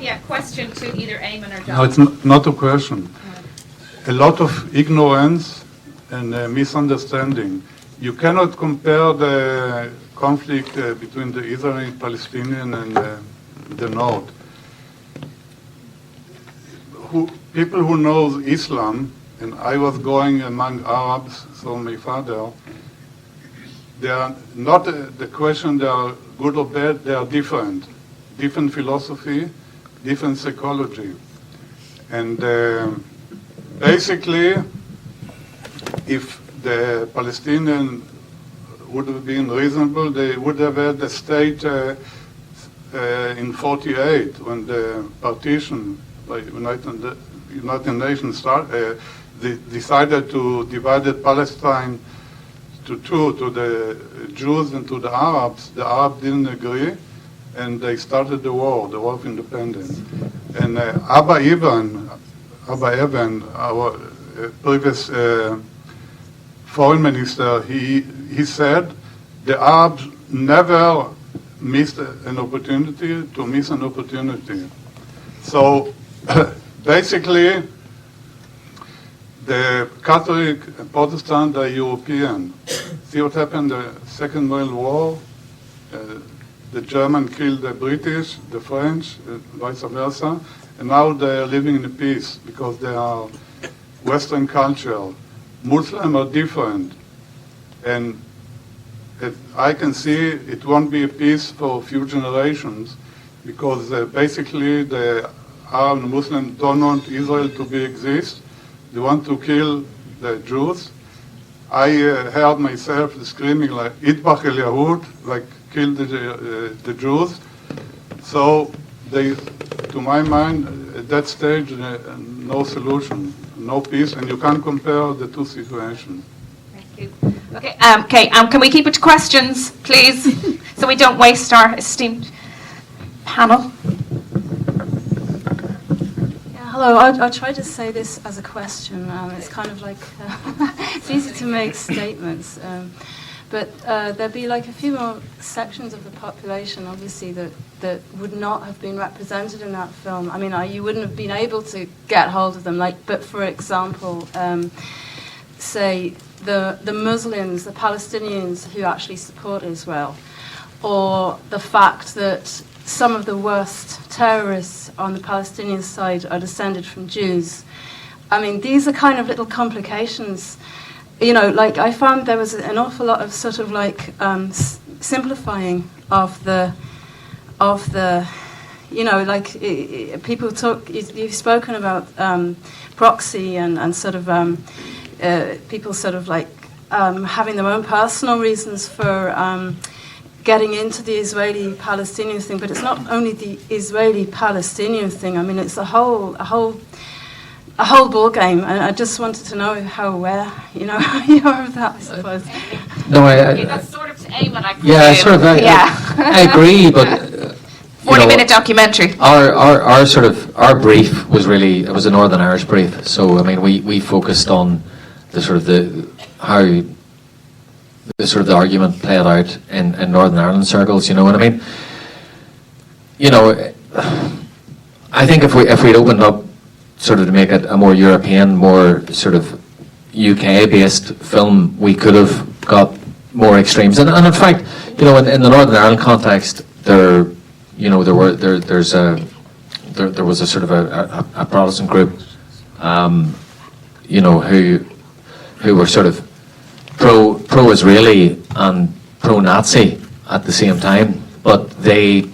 Yeah, question to either Eamonn or John. No, it's not a question. A lot of ignorance and misunderstanding. You cannot compare the conflict between the Israeli and Palestinian and the North. People who know Islam, and I was going among Arabs, so my father, they are not the question they are good or bad, they are different. Different philosophy, different psychology. And basically, if the Palestinians would have been reasonable, they would have had a state in 48 when the partition by United Nations they decided to divide Palestine to two, to the Jews and to the Arabs. The Arabs didn't agree, and they started the war of independence. And Abba Eban, our previous foreign minister, he said the Arabs never missed an opportunity to miss an opportunity. So basically, the Catholic and Protestant are European. See what happened in the Second World War? The German killed the British, the French, vice versa, and now they are living in peace because they are Western culture. Muslims are different, and I can see it won't be a peace for a few generations because basically the Arab and Muslims don't want Israel to exist. They want to kill the Jews. I heard myself screaming like "Itbach el Yahud," like kill the Jews. So they, to my mind, at that stage, no solution, no peace, and you can't compare the two situations. Thank you. Okay, can we keep it to questions, please, so we don't waste our esteemed panel? Hello, I'll try to say this as a question. It's kind of like, it's easy to make statements, but there'd be like a few more sections of the population, obviously, that would not have been represented in that film. I mean, you wouldn't have been able to get hold of them, but for example, say the Muslims, the Palestinians who actually support Israel, or the fact that some of the worst terrorists on the Palestinian side are descended from Jews. I mean, these are kind of little complications. You know, like I found there was an awful lot of sort of like simplifying of the, you know, like people talk. You've spoken about proxy and sort of people sort of like having their own personal reasons for getting into the Israeli-Palestinian thing, but it's not only the Israeli-Palestinian thing. I mean, it's a whole ball game, and I just wanted to know how aware you are of that, I suppose. No, Okay, that's sort of to Eamonn, I yeah, sort of. I agree, but 40-minute documentary. Our brief was really, it was a Northern Irish brief. So I mean, we focused on how the argument played out in Northern Ireland circles. You know what I mean? You know, I think if we'd opened up sort of to make it a more European, more sort of UK-based film, we could have got more extremes. And in fact, you know, in the Northern Ireland context, there was a sort of a Protestant group, you know, who were sort of pro-Israeli and pro-Nazi at the same time, but they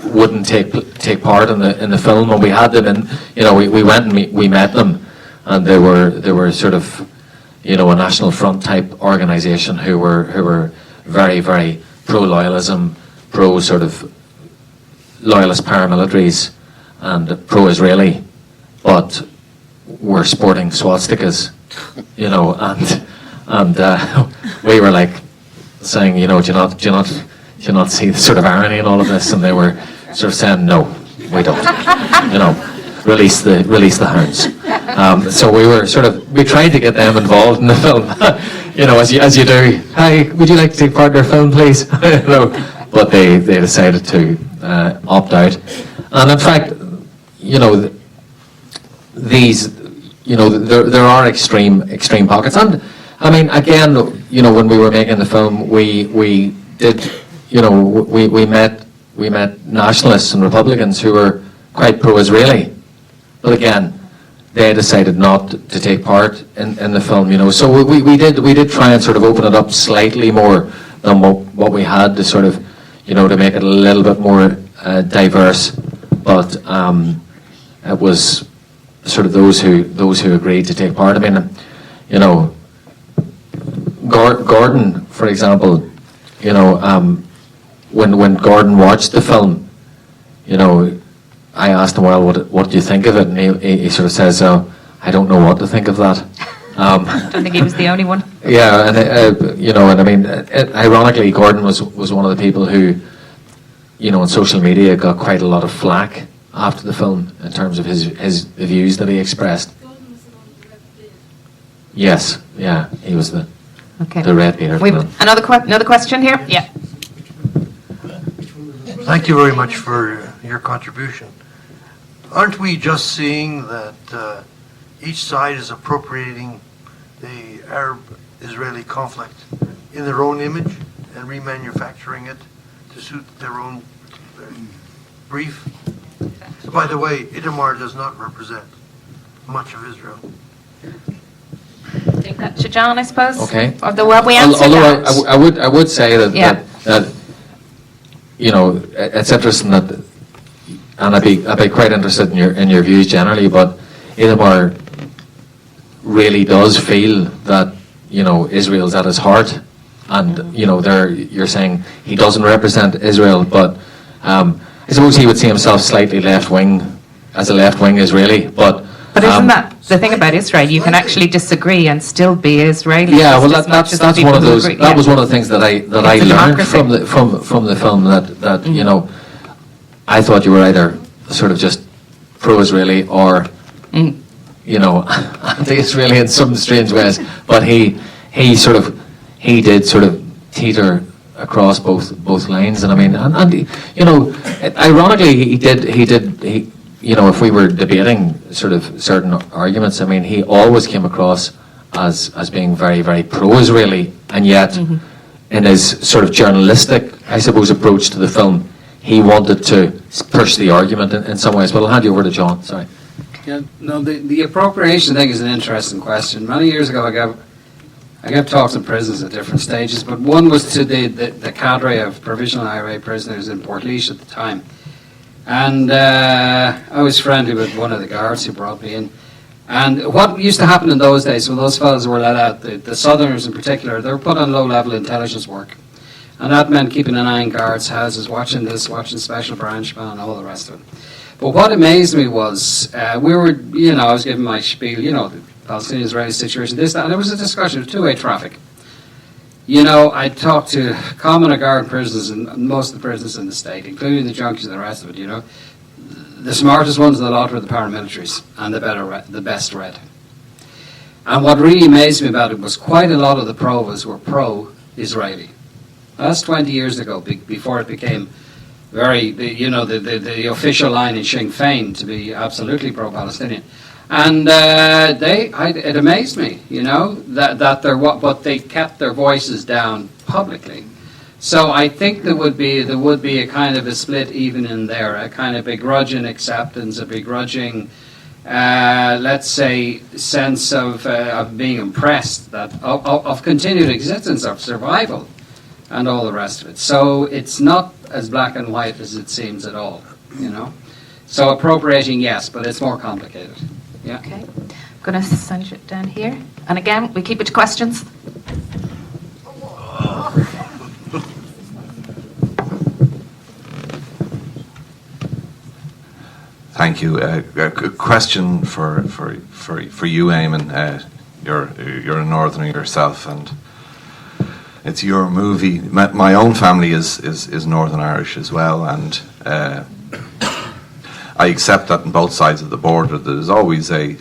wouldn't take part in the film, and we had them in. You know, we went and we met them, and they were sort of, you know, a National Front type organisation who were very, very pro-loyalism, pro sort of loyalist paramilitaries, and pro-Israeli, but were sporting swastikas, you know, and we were like saying, you know, do you not see the sort of irony in all of this? And they were sort of saying, no, we don't. You know, release the hounds. So we tried to get them involved in the film. You know, as you do. Hi, would you like to take part in our film, please? No, but they decided to opt out. And in fact, these, there are extreme pockets, and I mean, again, when we were making the film, we did, we met nationalists and Republicans who were quite pro-Israeli, but again, they decided not to take part in the film, So we did try and sort of open it up slightly more than what we had to sort of, to make it a little bit more diverse, but it was sort of those who agreed to take part. I mean, Gordon, for example, when Gordon watched the film, I asked him, well, what do you think of it? And he sort of says, I don't know what to think of that. I don't think he was the only one. Yeah, and and I mean, ironically, Gordon was one of the people who, on social media got quite a lot of flack after the film in terms of his views that he expressed. Yes, yeah, he was the red beard. Another question here? Yeah. Thank you very much for your contribution. Aren't we just seeing that each side is appropriating the Arab-Israeli conflict in their own image and remanufacturing it to suit their own brief? By the way, Ithamar does not represent much of Israel. I think that to John, I suppose. Okay. Although we answered Although that. I would say that it's interesting that, and I'd be quite interested in your views generally, but Ithamar really does feel that Israel's at his heart, and you're saying he doesn't represent Israel, but I suppose he would see himself slightly left-wing, as a left-wing Israeli, but isn't that the thing about Israel? You can actually disagree and still be Israeli. Yeah, well, that's one of those. That was one of the things that I learned from the film. That I thought you were either sort of just pro-Israeli or anti-Israeli in some strange ways. But he did sort of teeter across both lines, and I mean, and ironically, he did. If we were debating sort of certain arguments, I mean, he always came across as being very, very pro-Israeli, and yet in his sort of journalistic, I suppose, approach to the film, he wanted to push the argument in some ways. But I'll hand you over to John. Sorry. Yeah, no, the appropriation thing is an interesting question. Many years ago, I gave talks in prisons at different stages, but one was to the cadre of provisional IRA prisoners in Portlaoise at the time. And I was friendly with one of the guards who brought me in. And what used to happen in those days, when those fellows were let out, the Southerners in particular, they were put on low-level intelligence work. And that meant keeping an eye on guards' houses, watching Special Branch Man, and all the rest of it. But what amazed me was, I was giving my spiel, the Palestinian-Israeli situation, this, that, and there was a discussion of two-way traffic. I talked to common guard prisoners in most of the prisons in the state, including the junkies and the rest of it, The smartest ones in the lot were the paramilitaries, and the best read. And what really amazed me about it was quite a lot of the provas were pro-Israeli. That's 20 years ago, before it became the official line in Sinn Féin to be absolutely pro-Palestinian. And it amazed me, but they kept their voices down publicly. So I think there would be a kind of a split even in there, a kind of begrudging acceptance, a begrudging, let's say, sense of being impressed of continued existence, of survival, and all the rest of it. So it's not as black and white as it seems at all, So appropriating, yes, but it's more complicated. Yeah. Okay. I'm going to send it down here. And again, we keep it to questions. Thank you. A question for you, Eamonn. You're a northerner yourself, and it's your movie. My own family is Northern Irish as well, and I accept that on both sides of the border there's always a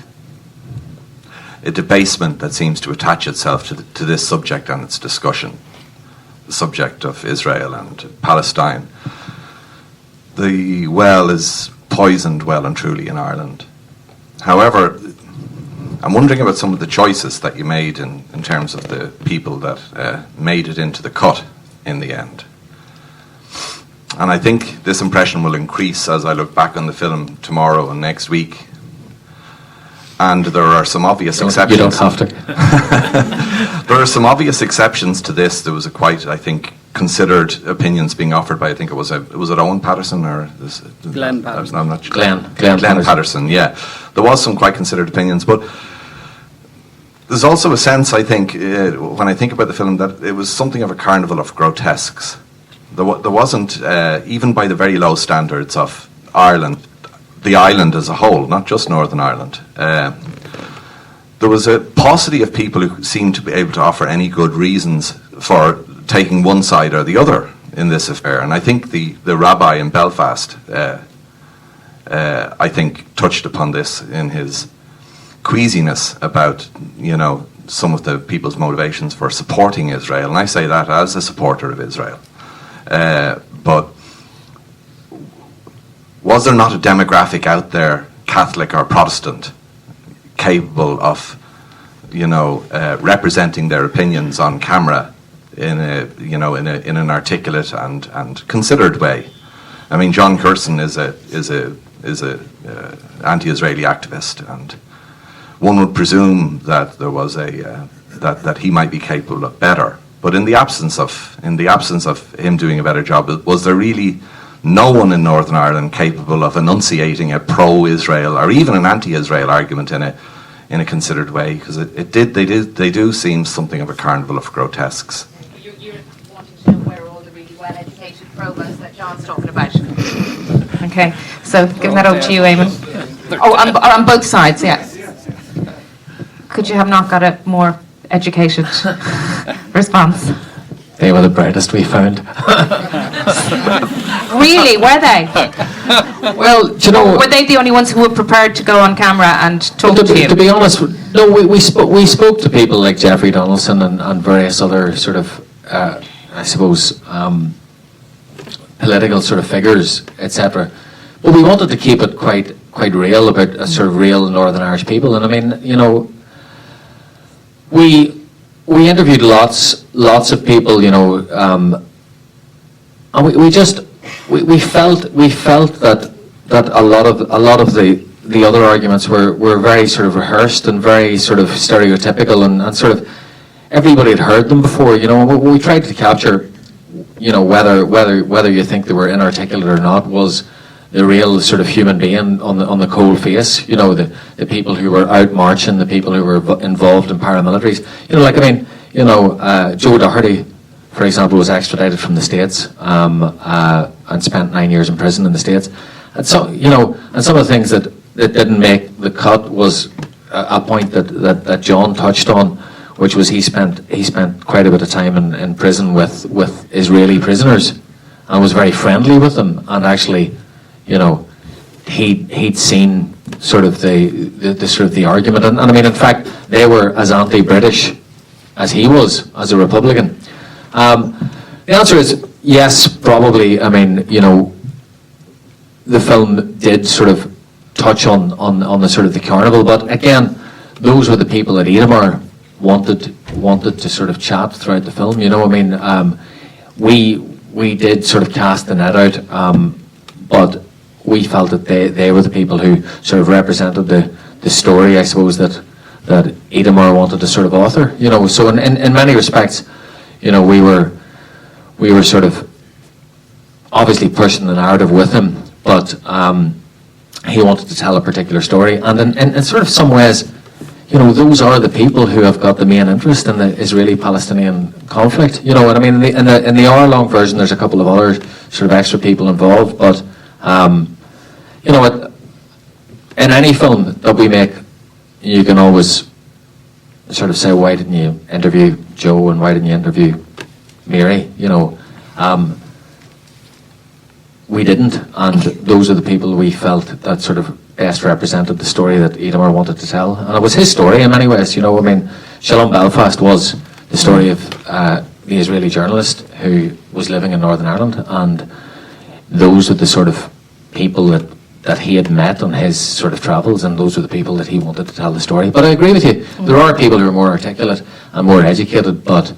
debasement that seems to attach itself to this subject and its discussion, the subject of Israel and Palestine. The well is poisoned well and truly in Ireland. However, I'm wondering about some of the choices that you made in terms of the people that made it into the cut in the end. And I think this impression will increase as I look back on the film tomorrow and next week. And there are some obvious exceptions. You don't have to. There are some obvious exceptions to this. There was a quite, I think, considered opinions being offered by, I think was it Owen Patterson or Glenn Patterson? I'm not sure. Glenn Patterson. Yeah, there was some quite considered opinions, but there's also a sense, I think, when I think about the film, that it was something of a carnival of grotesques. There wasn't, even by the very low standards of Ireland, the island as a whole, not just Northern Ireland. There was a paucity of people who seemed to be able to offer any good reasons for taking one side or the other in this affair. And I think the rabbi in Belfast, I think, touched upon this in his queasiness about, some of the people's motivations for supporting Israel. And I say that as a supporter of Israel. But was there not a demographic out there, Catholic or Protestant, capable of, representing their opinions on camera in an articulate and considered way? I mean, John Curson is a anti-Israeli activist, and one would presume that there was that he might be capable of better. But in the absence of him doing a better job, was there really no one in Northern Ireland capable of enunciating a pro-Israel or even an anti-Israel argument in a considered way? Because they do seem something of a carnival of grotesques. You're wanting to know where all the really well-educated provosts that John's talking about. Okay, so give that over to you, Eamonn. Oh, on both sides, yeah. Could you have not got a more educated response? They were the brightest we found. Really, were they? Well, do you know, Were they the only ones who were prepared to go on camera and talk to you? To be honest, no. We spoke to people like Jeffrey Donaldson and various other sort of, I suppose, political sort of figures, etc. But we wanted to keep it quite real about a sort of real Northern Irish people. And I mean, we interviewed lots of people, and we felt that a lot of the other arguments were very sort of rehearsed and very sort of stereotypical and sort of everybody had heard them before. We tried to capture, whether you think they were inarticulate or not, was the real sort of human being on the cold face. The people who were out marching, the people who were involved in paramilitaries. Joe Doherty, for example, was extradited from the States and spent 9 years in prison in the States. And so, and some of the things that didn't make the cut was a point that John touched on, which was he spent quite a bit of time in prison with Israeli prisoners and was very friendly with them, and actually, he'd seen sort of the argument, and I mean, in fact, they were as anti-British as he was as a Republican. The answer is yes, probably. I mean, the film did sort of touch on the sort of the carnival, but again, those were the people that Ithamar wanted to sort of chat throughout the film. We did sort of cast the net out, but we felt that they were the people who sort of represented the story, I suppose, that Ithamar wanted to sort of author. So in many respects, we were sort of obviously pushing the narrative with him, but he wanted to tell a particular story, and in sort of some ways, those are the people who have got the main interest in the Israeli-Palestinian conflict. In the hour-long version, there's a couple of other sort of extra people involved, but in any film that we make, you can always sort of say, why didn't you interview Joe and why didn't you interview Mary? We didn't, and those are the people we felt that sort of best represented the story that Ithamar wanted to tell. And it was his story in many ways. Shalom Belfast was the story of the Israeli journalist who was living in Northern Ireland, and those are the sort of people that that he had met on his sort of travels, and those were the people that he wanted to tell the story. But I agree with you. There are people who are more articulate and more educated, but,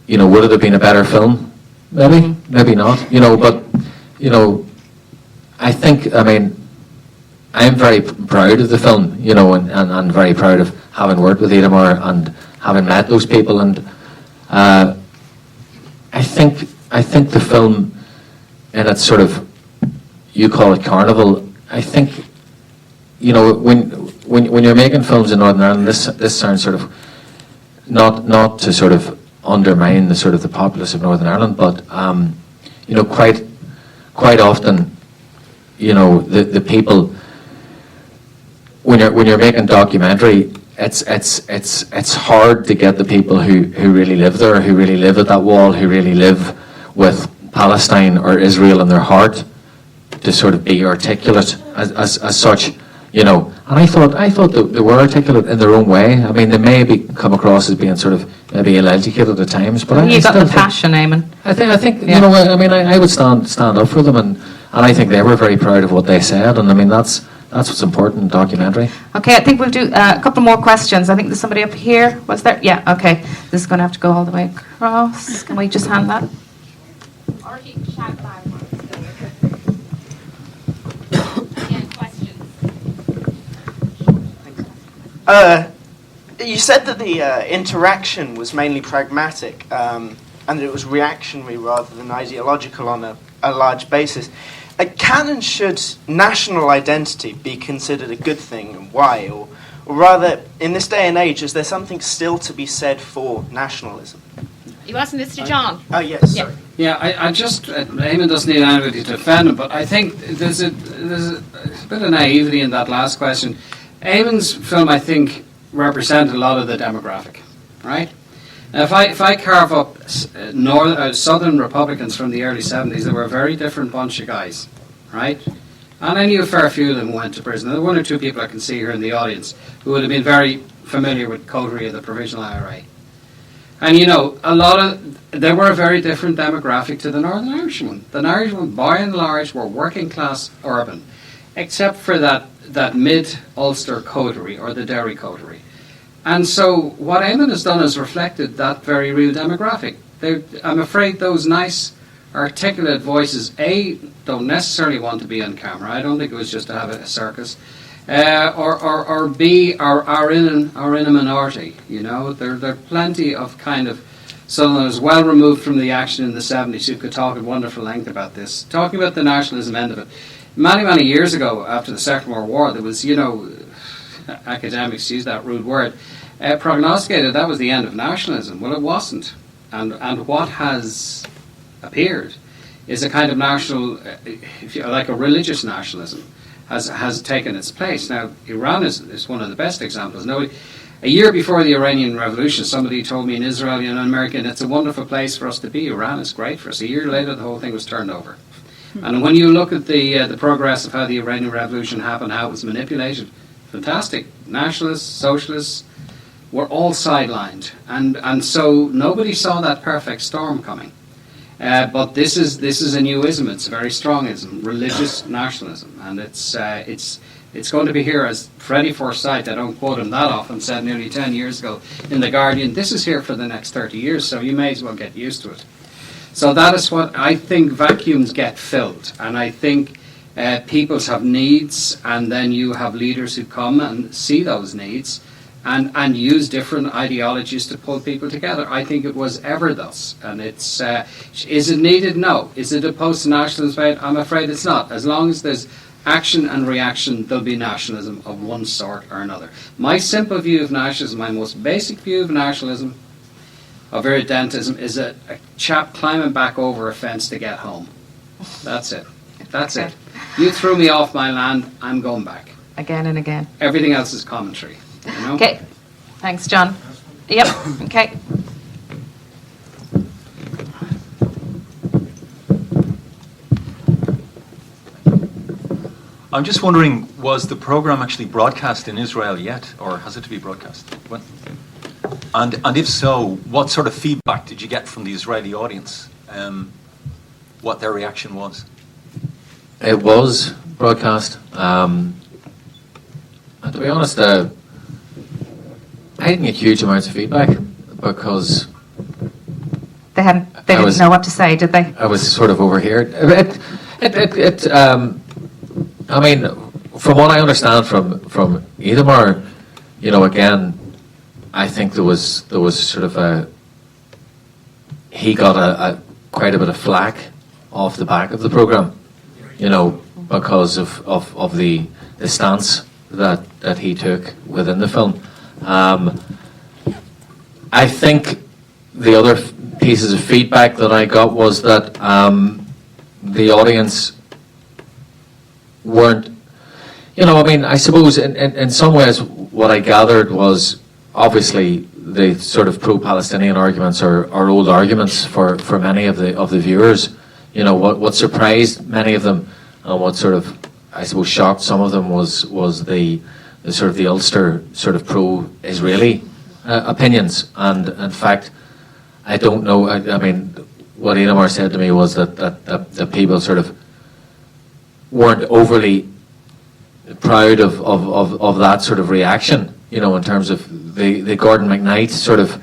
you know, would it have been a better film? Maybe, maybe not. You know, but, you know, I think, I mean, I'm very proud of the film, you know, and very proud of having worked with Ithamar and having met those people. And I think the film, in its sort of, you call it carnival, I think, you know, when you're making films in Northern Ireland, this sounds sort of not to sort of undermine the sort of the populace of Northern Ireland, but you know, quite often, you know, the people, when you're making documentary, it's hard to get the people who really live there, who really live at that wall, who really live with Palestine or Israel in their heart, to sort of be articulate as such, you know. And I thought that they were articulate in their own way. I mean, they may come across as being sort of maybe ill-educated at times, but You got the passion, Eamonn. I think Yeah. you know. I mean, I would stand up for them, and I think they were very proud of what they said. And I mean, that's what's important in documentary. Okay, I think we'll do a couple more questions. I think there's somebody up here. Was there? Yeah, okay. This is going to have to go all the way across. Can we just hand that? Or he can shout loud. You said that the interaction was mainly pragmatic and that it was reactionary rather than ideological on a large basis. Can and should national identity be considered a good thing, and why? Or rather, in this day and age, is there something still to be said for nationalism? You asked Mr. John. Oh, yes, sorry. Yeah, I just, Eamonn doesn't need anybody to defend him, but I think there's a bit of naivety in that last question. Eamonn's film, I think, represented a lot of the demographic, right? Now, if I carve up Southern Republicans from the early 70s, they were a very different bunch of guys, right? And I knew a fair few of them who went to prison. There were one or two people I can see here in the audience who would have been very familiar with coterie of the Provisional IRA. And, you know, they were a very different demographic to the Northern Irishman. The Irishman, by and large, were working class urban, except for that mid-Ulster coterie or the Derry coterie. And so what Eamonn has done is reflected that very real demographic. I'm afraid those nice, articulate voices, A, don't necessarily want to be on camera. I don't think it was just to have a circus. Or B, are in a minority. You know, there are plenty of kind of Southerners well removed from the action in the 70s who could talk at wonderful length about this. Talking about the nationalism end of it. Many, many years ago, after the Second World War, there was, you know, academics use that rude word, prognosticated that was the end of nationalism. Well, it wasn't. And what has appeared is a kind of national, if you like, a religious nationalism has taken its place. Now, Iran is one of the best examples. Now, a year before the Iranian Revolution, somebody told me in Israeli and American, it's a wonderful place for us to be. Iran is great for us. A year later, the whole thing was turned over. And when you look at the progress of how the Iranian Revolution happened, how it was manipulated, fantastic. Nationalists, socialists were all sidelined. And so nobody saw that perfect storm coming. But this is a new ism. It's a very strong ism, religious nationalism. And it's going to be here, as Freddie Forsyth, I don't quote him that often, said nearly 10 years ago in The Guardian, this is here for the next 30 years, so you may as well get used to it. So that is what I think vacuums get filled. And I think peoples have needs, and then you have leaders who come and see those needs and use different ideologies to pull people together. I think it was ever thus. And it's, is it needed? No. Is it a post-nationalist fight? I'm afraid it's not. As long as there's action and reaction, there'll be nationalism of one sort or another. My simple view of nationalism, my most basic view of nationalism, of irredentism, is a chap climbing back over a fence to get home. That's it. That's it. You threw me off my land, I'm going back. Again and again. Everything else is commentary. You know? Okay. Thanks, John. Yep. Okay. I'm just wondering, was the program actually broadcast in Israel yet, or has it to be broadcast? When? And if so, what sort of feedback did you get from the Israeli audience? What their reaction was? It was broadcast. And to be honest, I didn't get huge amounts of feedback because They didn't know what to say, did they? I was sort of overheard. I mean, from what I understand from Ithamar, again, I think there was sort of he got quite a bit of flack off the back of the program, because of the stance that he took within the film. I think the other pieces of feedback that I got was that the audience weren't, I suppose in some ways what I gathered was obviously the sort of pro-Palestinian arguments are old arguments for many of the viewers. What surprised many of them and what sort of, I suppose, shocked some of them was the sort of the Ulster sort of pro-Israeli opinions. And in fact, I don't know, I mean, what Ithamar said to me was that people sort of weren't overly proud of that sort of reaction, in terms of the Gordon McKnight sort of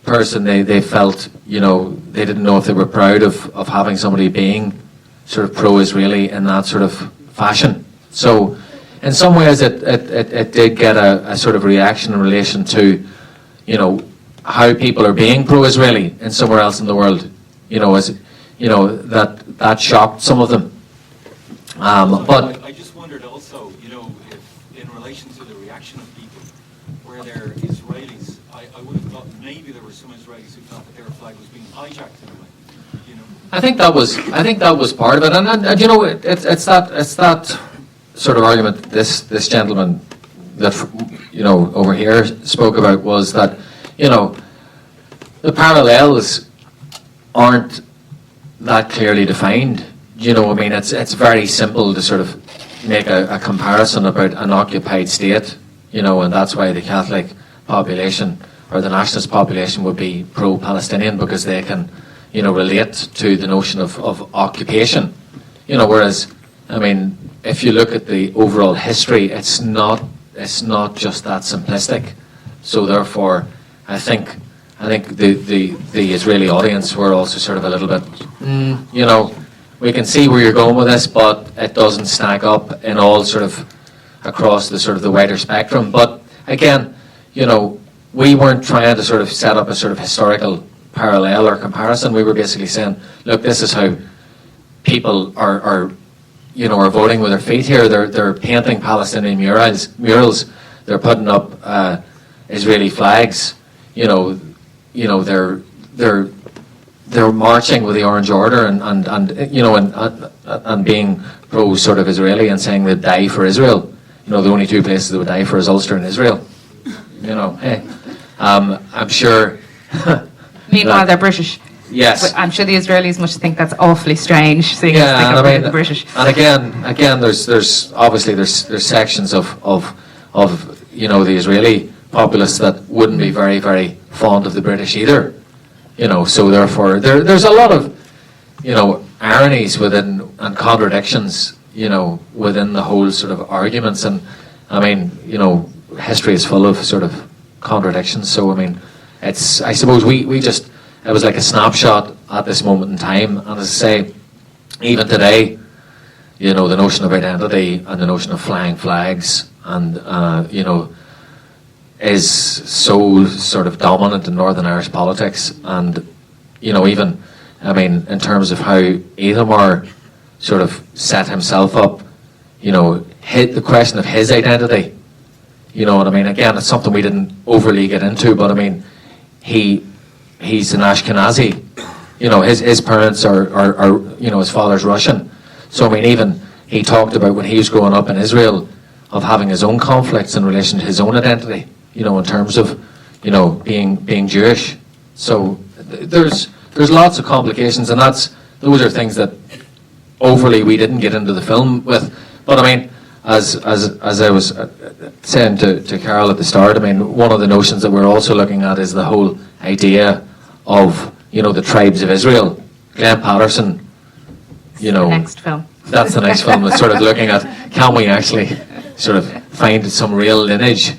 person. They felt, they didn't know if they were proud of having somebody being sort of pro-Israeli in that sort of fashion. So in some ways it did get a sort of reaction in relation to, how people are being pro-Israeli in somewhere else in the world, that shocked some of them. But I just wondered also, if in relation to the reaction of people, where they're Israelis, I would have thought maybe there were some Israelis who thought that their flag was being hijacked in a way. I think that was part of it, and it's that sort of argument this gentleman that over here spoke about was that the parallels aren't that clearly defined. It's very simple to sort of make a comparison about an occupied state, and that's why the Catholic population or the nationalist population would be pro-Palestinian, because they can, relate to the notion of occupation. Whereas, I mean, if you look at the overall history, it's not just that simplistic. So therefore, I think the Israeli audience were also sort of a little bit, we can see where you're going with this, but it doesn't stack up in all sort of across the sort of the wider spectrum. But again, we weren't trying to sort of set up a sort of historical parallel or comparison. We were basically saying, look, this is how people are voting with their feet here. They're painting Palestinian murals. They're putting up Israeli flags. They're marching with the Orange Order and being pro sort of Israeli and saying they'd die for Israel. The only two places they would die for is Ulster and Israel. Hey, I'm sure. Meanwhile, they're British. Yes. But I'm sure the Israelis must think that's awfully strange, seeing as they the British. And again, there's obviously there's sections of the Israeli populace that wouldn't be very, very fond of the British either. So therefore there's a lot of ironies within and contradictions within the whole sort of arguments. And I mean, history is full of sort of contradictions. So I mean, I suppose it was like a snapshot at this moment in time. And as I say, even today, the notion of identity and the notion of flying flags and is so sort of dominant in Northern Irish politics. And even, I mean, in terms of how Ithamar sort of set himself up, hit the question of his identity. You know what I mean? Again, it's something we didn't overly get into, but I mean, he's an Ashkenazi. His parents are his father's Russian. So I mean, even he talked about when he was growing up in Israel of having his own conflicts in relation to his own identity. In terms of being Jewish. So there's lots of complications, and those are things that overly we didn't get into the film with. But I mean, as I was saying to Carol at the start, I mean, one of the notions that we're also looking at is the whole idea of the tribes of Israel. Glenn Patterson, The next film. That's the next film. It's sort of looking at, can we actually sort of find some real lineage?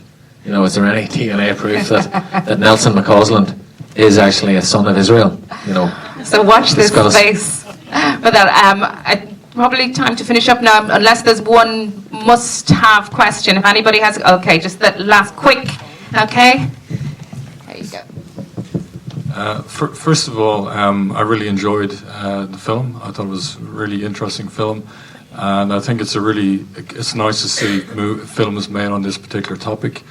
You know, is there any DNA proof that Nelson McCausland is actually a son of Israel? You know. So watch this space for that. Probably time to finish up now, unless there's one must-have question. If anybody has, okay, just the last quick. Okay, there you go. First of all, I really enjoyed the film. I thought it was a really interesting film, and I think it's nice to see films made on this particular topic.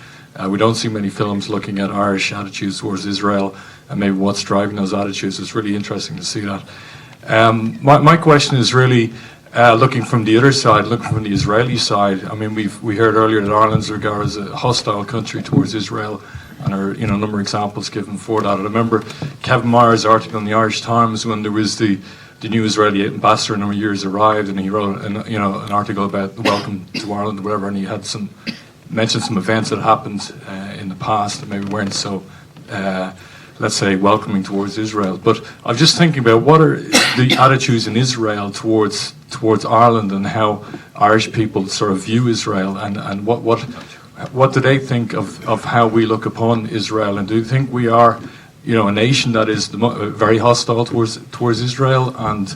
We don't see many films looking at Irish attitudes towards Israel and maybe what's driving those attitudes. It's really interesting to see that. My question is really looking from the other side, looking from the Israeli side. I mean, we heard earlier that Ireland's regarded as a hostile country towards Israel, and there are a number of examples given for that. I remember Kevin Meyer's article in the Irish Times when there was the new Israeli ambassador a number of years arrived, and he wrote an article about the welcome to Ireland or whatever, and he had mentioned some events that happened in the past that maybe weren't so, let's say, welcoming towards Israel. But I'm just thinking about what are the attitudes in Israel towards Ireland, and how Irish people sort of view Israel, and what do they think of how we look upon Israel, and do you think we are, a nation that is very hostile towards Israel? And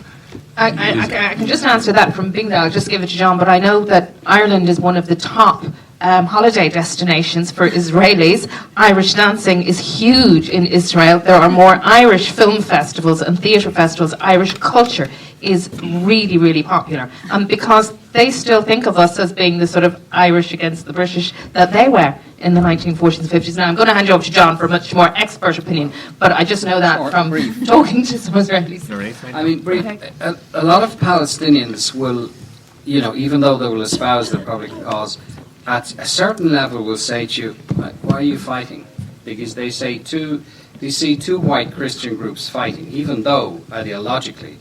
I can just answer that from being there. I'll just give it to John, but I know that Ireland is one of the top holiday destinations for Israelis. Irish dancing is huge in Israel. There are more Irish film festivals and theatre festivals. Irish culture is really, really popular. And because they still think of us as being the sort of Irish against the British that they were in the 1940s and 50s. Now, I'm going to hand you over to John for a much more expert opinion, but I just know that from talking to some Israelis. I mean, a lot of Palestinians will, even though they will espouse the public cause, at a certain level will say to you, why are you fighting? Because they see two white Christian groups fighting, even though ideologically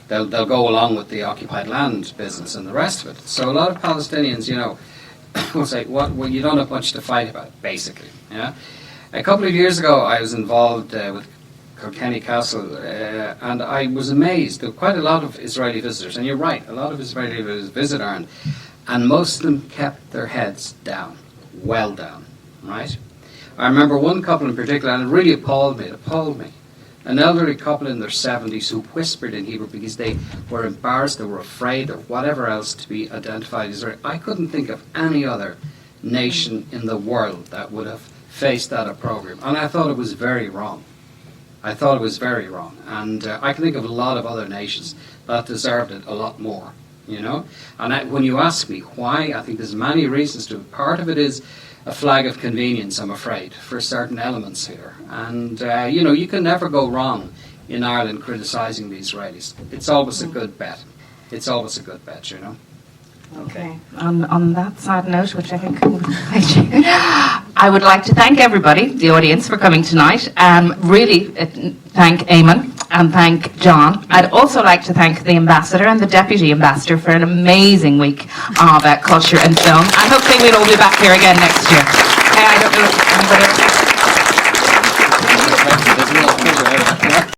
they'll go along with the occupied land business and the rest of it. So a lot of Palestinians, will say, well, you don't have much to fight about, basically. Yeah. A couple of years ago, I was involved with Kilkenny Castle, and I was amazed. There were quite a lot of Israeli visitors, and you're right, a lot of Israeli visitors visit Ireland, and most of them kept their heads down, well down, right? I remember one couple in particular, and it really appalled me. An elderly couple in their 70s who whispered in Hebrew because they were embarrassed, they were afraid, or whatever else to be identified as Israel. I couldn't think of any other nation in the world that would have faced that opprobrium. And I thought it was very wrong. And I can think of a lot of other nations that deserved it a lot more, And when you ask me why, I think there's many reasons to it. Part of it is a flag of convenience, I'm afraid, for certain elements here. And, you can never go wrong in Ireland criticising the Israelis. It's always a good bet. Okay. On that sad note, which I think I would like to thank everybody, the audience, for coming tonight. Really thank Eamonn and thank John. I'd also like to thank the ambassador and the deputy ambassador for an amazing week of culture and film. I hope they will all be back here again next year. I don't know if anybody else.